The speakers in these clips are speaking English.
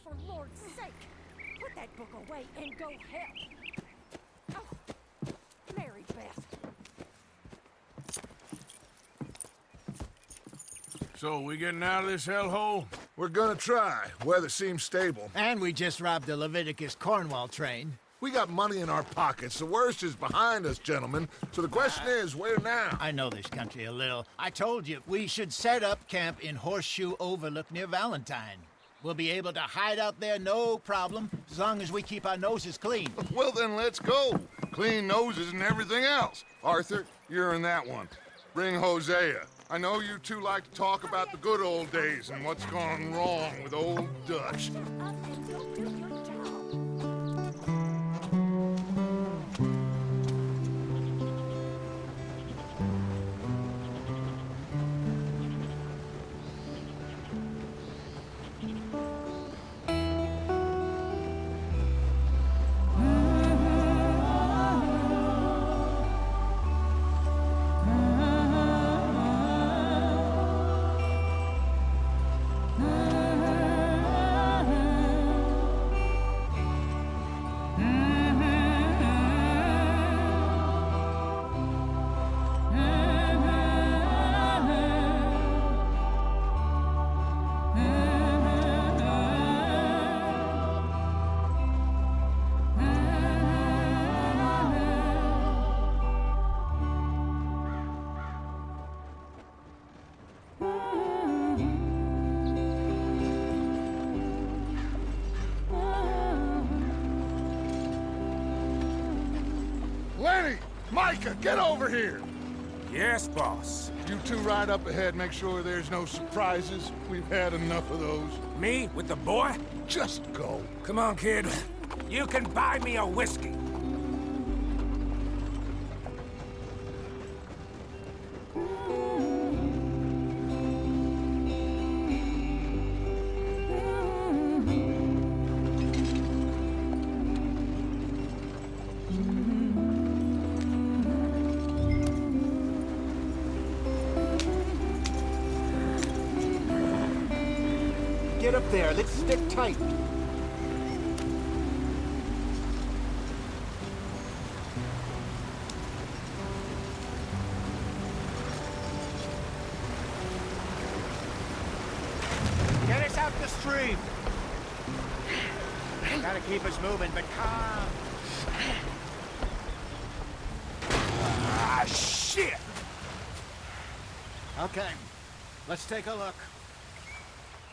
for Lord's sake! Put that book away and go help! Oh, Mary Beth. So, we getting out of this hellhole? We're gonna try. Weather seems stable. And we just robbed the Leviticus Cornwall train. We got money in our pockets. The worst is behind us, gentlemen. So the question is, where now? I know this country a little. I told you, we should set up camp in Horseshoe Overlook near Valentine. We'll be able to hide out there, no problem, as long as we keep our noses clean. Well, then let's go. Clean noses and everything else. Arthur, you're in that one. Bring Hosea. I know you two like to talk about the good old days and what's gone wrong with old Dutch. Up and go do your job. Lenny! Micah, get over here! Yes, boss. You two ride up ahead, make sure there's no surprises. We've had enough of those. Me with the boy? Just go. Come on, kid. You can buy me a whiskey. Get up there, let's stick tight. Get us out the stream. Gotta keep us moving, but calm. Ah, shit! Okay, let's take a look.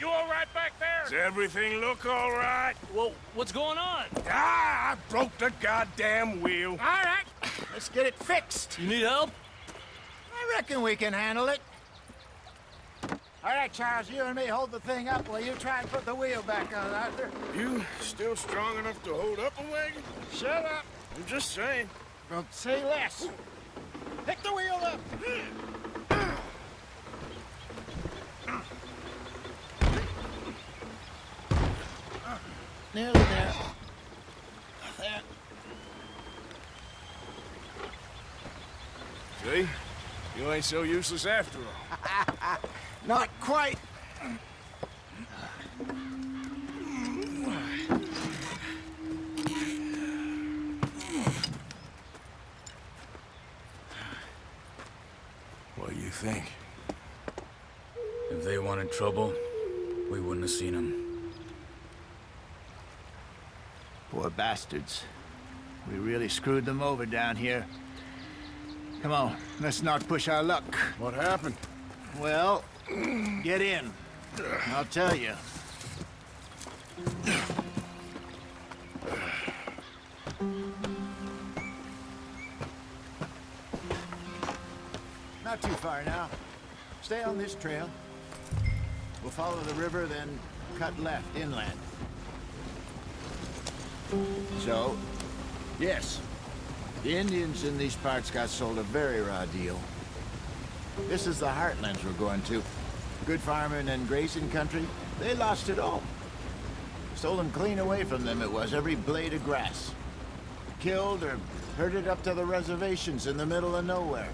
You all right back there? Does everything look all right? Well, what's going on? Ah, I broke the goddamn wheel. All right, let's get it fixed. You need help? I reckon we can handle it. All right, Charles, you and me hold the thing up while you try and put the wheel back on, Arthur. You still strong enough to hold up a wagon? Shut up. I'm just saying. Don't say less. Pick the wheel up. Nearly there. There. See? You ain't so useless after all. Not quite. What do you think? If they wanted trouble, we wouldn't have seen them. Poor bastards. We really screwed them over down here. Come on, let's not push our luck. What happened? Well, get in. I'll tell you. Not too far now. Stay on this trail. We'll follow the river, then cut left inland. So, yes, the Indians in these parts got sold a very raw deal. This is the heartlands we're going to. Good farming and grazing country, they lost it all. Stolen clean away from them it was, every blade of grass. Killed or herded up to the reservations in the middle of nowhere.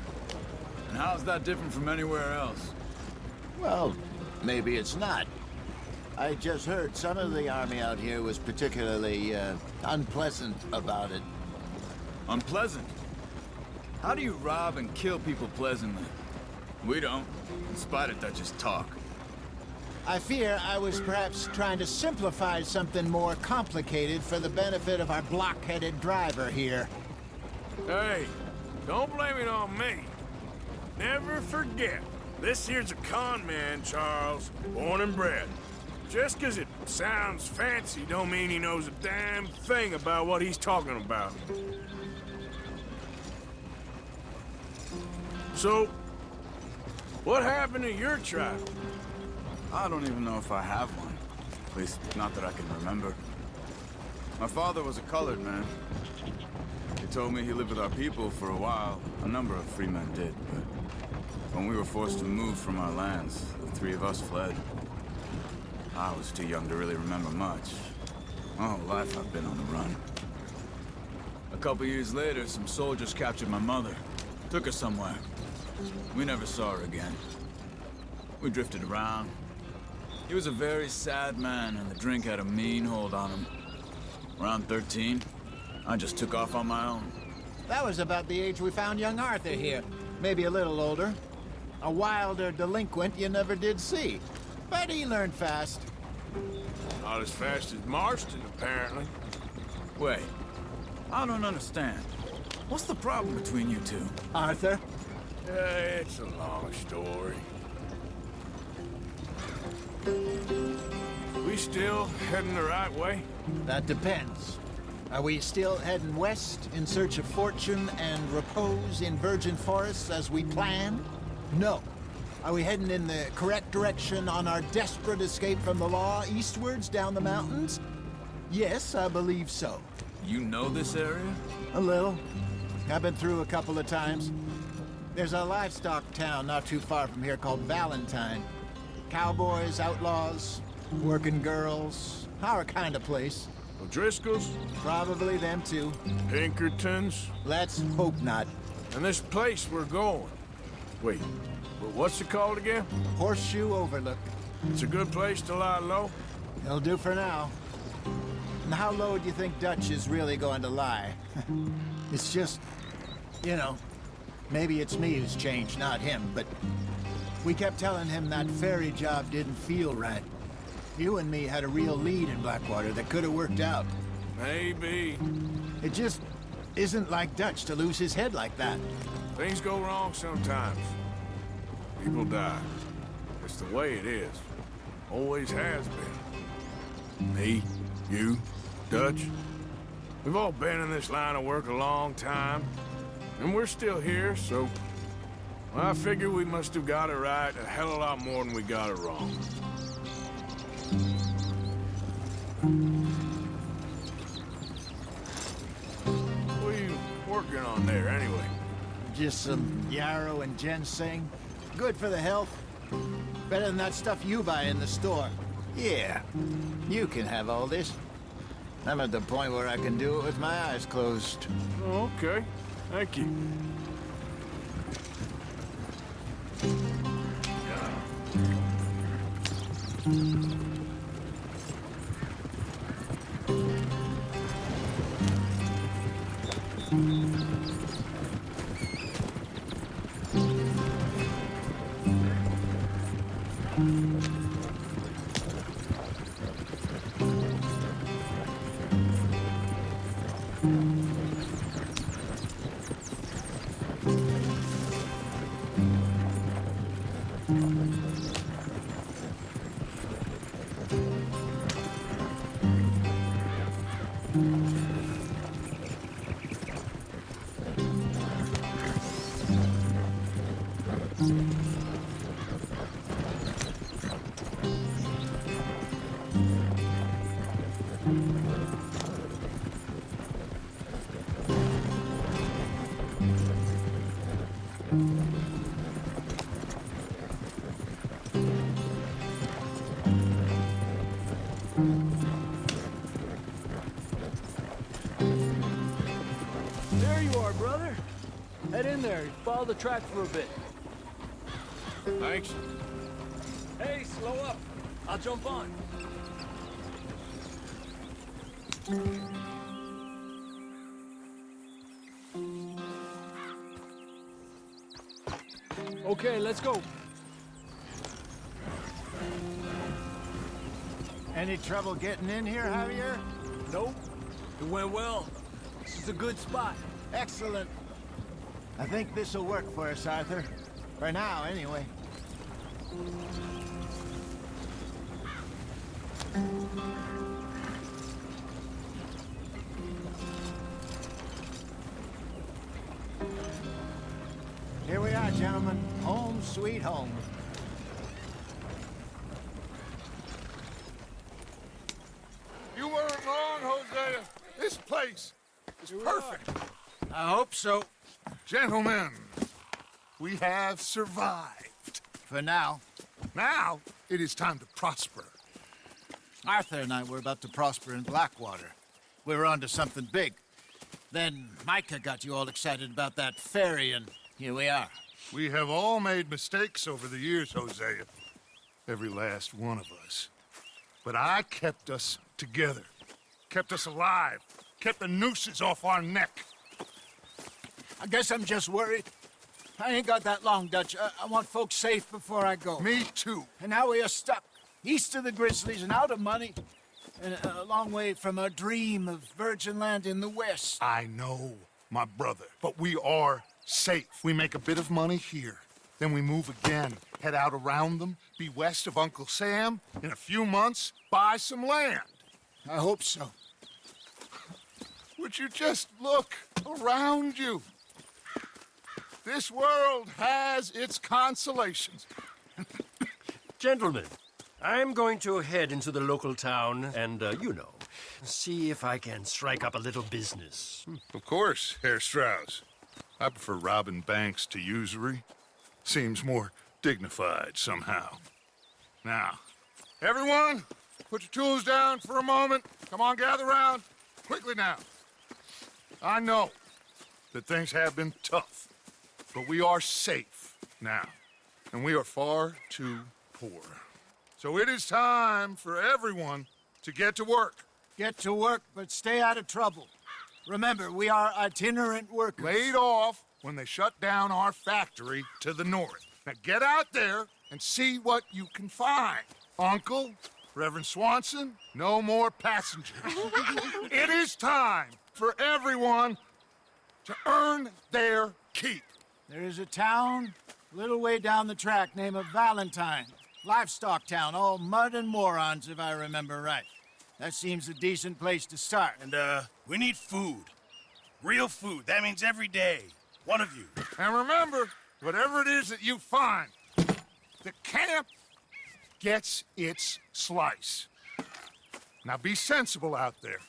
And how's that different from anywhere else? Well, maybe it's not. I just heard some of the army out here was particularly, unpleasant about it. Unpleasant? How do you rob and kill people pleasantly? We don't, in spite of Dutch's talk. I fear I was perhaps trying to simplify something more complicated for the benefit of our block-headed driver here. Hey, don't blame it on me. Never forget, this here's a con man, Charles, born and bred. Just 'cause it sounds fancy don't mean he knows a damn thing about what he's talking about. So, what happened to your tribe? I don't even know if I have one. At least, not that I can remember. My father was a colored man. He told me he lived with our people for a while. A number of free men did, but when we were forced to move from our lands, the three of us fled. I was too young to really remember much. My whole life I've been on the run. A couple years later, some soldiers captured my mother. Took her somewhere. We never saw her again. We drifted around. He was a very sad man, and the drink had a mean hold on him. Around 13, I just took off on my own. That was about the age we found young Arthur here. Maybe a little older. A wilder delinquent you never did see. But he learned fast. Not as fast as Marston, apparently. Wait, I don't understand. What's the problem between you two? Arthur? It's a long story. We still heading the right way? That depends. Are we still heading west in search of fortune and repose in virgin forests as we planned? No. Are we heading in the correct direction on our desperate escape from the law eastwards down the mountains? Yes, I believe so. You know this area? A little. I've been through a couple of times. There's a livestock town not too far from here called Valentine. Cowboys, outlaws, working girls, our kind of place. O'Driscoll's? Probably them too. Pinkertons? Let's hope not. And this place we're going. Wait, but what's it called again? Horseshoe Overlook. It's a good place to lie low? It'll do for now. And how low do you think Dutch is really going to lie? It's just, you know, maybe it's me who's changed, not him, but we kept telling him that ferry job didn't feel right. You and me had a real lead in Blackwater that could have worked out. Maybe. It just isn't like Dutch to lose his head like that. Things go wrong sometimes. People die. It's the way it is. Always has been. Me, you, Dutch. We've all been in this line of work a long time. And we're still here, so... well, I figure we must have got it right a hell of a lot more than we got it wrong. What are you working on there, anyway? Just some yarrow and ginseng. Good for the health. Better than that stuff you buy in the store. Yeah, you can have all this. I'm at the point where I can do it with my eyes closed. Oh, okay. Thank you. There you are, brother. Head in there. Follow the track for a bit. Thanks. Hey, slow up. I'll jump on. Okay, let's go. Any trouble getting in here, Javier? Nope. It went well. This is a good spot. Excellent. I think this'll work for us, Arthur. For now, anyway. Here we are, gentlemen. Home sweet home. You weren't wrong, Hosea. This place is perfect. I hope so. Gentlemen, we have survived. For now. Now, it is time to prosper. Arthur and I were about to prosper in Blackwater. We were onto something big. Then Micah got you all excited about that ferry, and here we are. We have all made mistakes over the years, Hosea. Every last one of us. But I kept us together. Kept us alive. Kept the nooses off our neck. I guess I'm just worried. I ain't got that long, Dutch. I want folks safe before I go. Me too. And now we are stuck, east of the Grizzlies and out of money, and a long way from our dream of virgin land in the west. I know, my brother. But we are safe. We make a bit of money here. Then we move again, head out around them, be west of Uncle Sam. In a few months, buy some land. I hope so. Would you just look around you? This world has its consolations. Gentlemen, I'm going to head into the local town and, see if I can strike up a little business. Of course, Herr Strauss. I prefer robbing banks to usury. Seems more dignified somehow. Now, everyone, put your tools down for a moment. Come on, gather round. Quickly now. I know that things have been tough, but we are safe now, and we are far too poor. So it is time for everyone to get to work. Get to work, but stay out of trouble. Remember, we are itinerant workers. Laid off when they shut down our factory to the north. Now get out there and see what you can find. Uncle, Reverend Swanson, no more passengers. It is time for everyone to earn their keep. There is a town a little way down the track named Valentine. Livestock town, all mud and morons, if I remember right. That seems a decent place to start. And, we need food. Real food. That means every day. One of you. And remember, whatever it is that you find, the camp gets its slice. Now be sensible out there.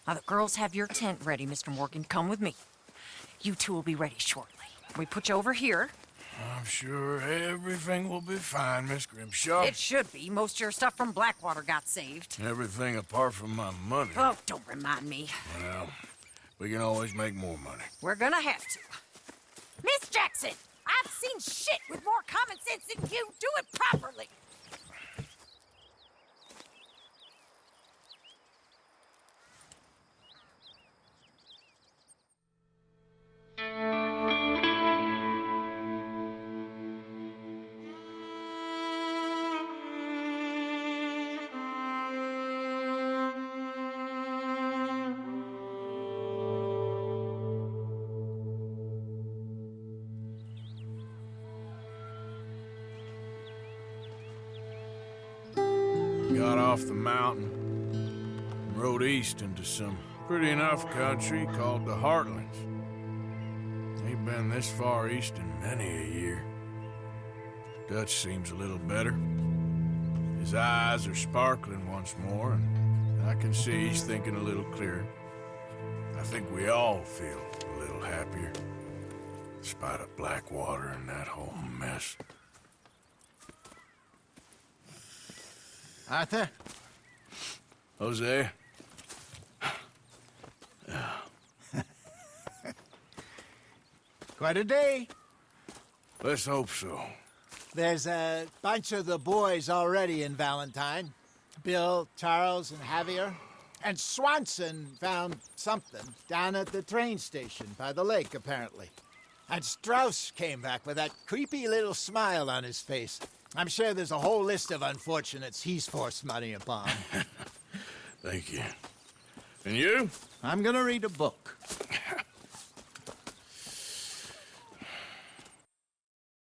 Now, the girls have your tent ready, Mr. Morgan. Come with me. You two will be ready shortly. We put you over here. I'm sure everything will be fine, Miss Grimshaw. It should be. Most of your stuff from Blackwater got saved. Everything apart from my money. Oh, don't remind me. Well, we can always make more money. We're gonna have to. Miss Jackson, I've seen shit with more common sense than you. Do it properly. Got off the mountain, and rode east into some pretty enough country called the Heartlands. Ain't been this far east in many a year. Dutch seems a little better. His eyes are sparkling once more, and I can see he's thinking a little clearer. I think we all feel a little happier, in spite of Blackwater and that whole mess. Arthur? Jose? Quite a day. Let's hope so. There's a bunch of the boys already in Valentine. Bill, Charles, and Javier. And Swanson found something down at the train station by the lake, apparently. And Strauss came back with that creepy little smile on his face. I'm sure there's a whole list of unfortunates he's forced money upon. Thank you. And you? I'm gonna read a book.